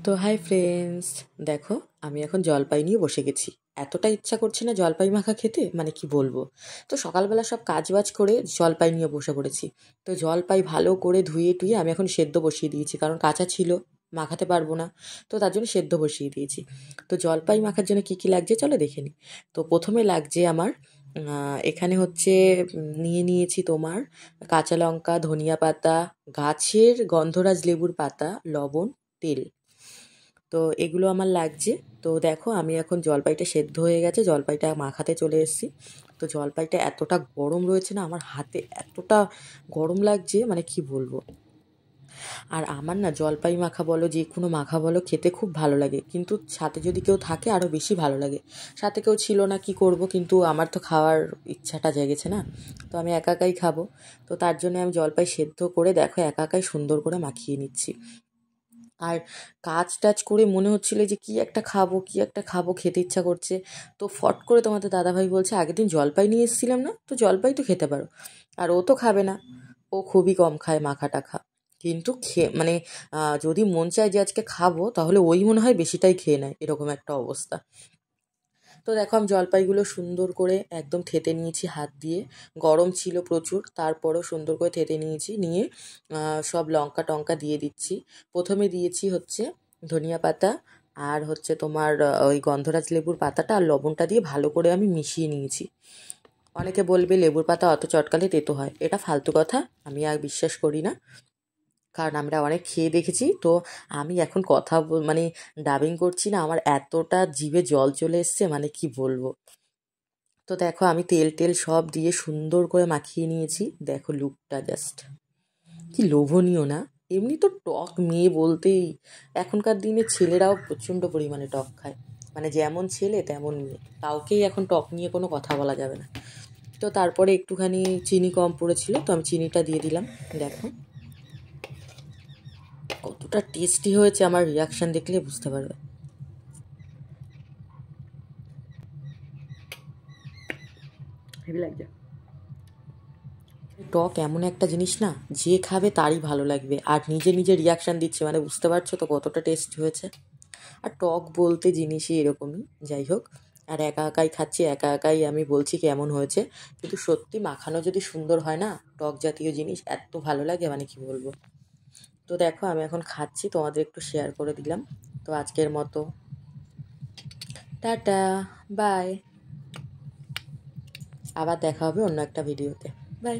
তো hi friends, দেখো আমি এখন জলপাই নিয়ে বসে গেছি। এতটা ইচ্ছা করছে না জলপাই মাখা খেতে, মানে কি বলবো। তো সকালবেলা সব কাজবাজ করে জলপাই নিয়ে বসে পড়েছি। তো জলপাই ভালো করে ধুয়ে টুয়ে আমি এখন সেদ্ধ বসিয়ে দিয়েছি, কারণ কাঁচা ছিল, মাখাতে পারবো না। তো তার জন্য সেদ্ধ বসিয়ে দিয়েছি। তো জলপাই মাখার জন্য কি কি লাগছে চলো দেখে নিই। তো প্রথমে লাগছে আমার এখানে হচ্ছে নিয়ে নিয়েছি তোমার কাঁচা লঙ্কা, ধনিয়া পাতা, গাছের গন্ধরাজ লেবুর পাতা, লবণ, তেল। তো এগুলো আমার লাগছে। তো দেখো আমি এখন জলপাইটা সেদ্ধ হয়ে গেছে, জলপাইটা মাখাতে চলে এসেছি। তো জলপাইটা এতটা গরম রয়েছে না, আমার হাতে এতটা গরম লাগছে, মানে কি বলবো। আর আমার না জলপাই মাখা বলো, যে কোনো মাখা বলো, খেতে খুব ভালো লাগে, কিন্তু সাথে যদি কেউ থাকে আরও বেশি ভালো লাগে। সাথে কেউ ছিল না, কি করব, কিন্তু আমার তো খাওয়ার ইচ্ছাটা জেগেছে না। তো আমি একা একাই খাবো। তো তার জন্য আমি জলপাই সেদ্ধ করে দেখো একা একাই সুন্দর করে মাখিয়ে নিচ্ছি। আর কাজ টাজ করে মনে হচ্ছিল যে কি একটা খাবো, কি একটা খাবো, খেতে ইচ্ছা করছে। তো ফট করে তোমাদের দাদাভাই বলছে, আগের দিন জলপাই নিয়ে এসেছিলাম না, তো জলপাই তো খেতে পারো। আর ও তো খাবে না, ও খুবই কম খায় মাখা টাখা। কিন্তু মানে যদি মন চায় যে আজকে খাবো, তাহলে ওই মনে হয় বেশিটাই খেয়ে নেয়, এরকম একটা অবস্থা। তো দেখো আমি জলপাইগুলো সুন্দর করে একদম থেতে নিয়েছি হাত দিয়ে। গরম ছিল প্রচুর, তারপরেও সুন্দর করে থেতে নিয়েছি, নিয়ে সব লঙ্কা টঙ্কা দিয়ে দিচ্ছি। প্রথমে দিয়েছি হচ্ছে ধনিয়া পাতা, আর হচ্ছে তোমার ওই গন্ধরাজ লেবুর পাতাটা আর লবণটা দিয়ে ভালো করে আমি মিশিয়ে নিয়েছি। অনেকে বলবে লেবুর পাতা অত চটকালে তেতো হয়, এটা ফালতু কথা, আমি আর বিশ্বাস করি না। কারণ আমরা অনেক খেয়ে দেখেছি। তো আমি এখন কথা মানে ডাবিং করছি না, আমার এতটা জিভে জল চলে এসছে, মানে কি বলবো। তো দেখো আমি তেল টেল সব দিয়ে সুন্দর করে মাখিয়ে নিয়েছি। দেখো লুকটা জাস্ট কি লোভনীয় না। এমনি তো টক মেয়ে বলতেই, এখনকার দিনে ছেলেরাও প্রচণ্ড পরিমাণে টক খায়। মানে যেমন ছেলে তেমন মেয়ে, কাউকেই এখন টক নিয়ে কোনো কথা বলা যাবে না। তো তারপরে একটুখানি চিনি কম পড়েছিল, তো আমি চিনিটা দিয়ে দিলাম। দেখো কতটা টেস্টি হয়েছে, আমার রিয়াকশান দেখলে বুঝতে পারবে। হেভি লাগছে। টক এমন একটা জিনিস না, যে খাবে তারই ভালো লাগবে, আর নিজে নিজে রিয়াকশান দিচ্ছে, মানে বুঝতে পারছো তো কতটা টেস্ট হয়েছে। আর টক বলতে জিনিসই এরকমই, যাই হোক। আর একা একাই খাচ্ছি, একা একাই আমি বলছি কেমন হয়েছে। কিন্তু সত্যি মাখানো যদি সুন্দর হয় না, টক জাতীয় জিনিস এত ভালো লাগে, মানে কি বলবো। তো দেখো আমি এখন খাচ্ছি, তোমাদের একটু শেয়ার করে দিলাম। তো আজকের মতো টাটা, বাই। আবার দেখা হবে অন্য একটা ভিডিওতে। বাই।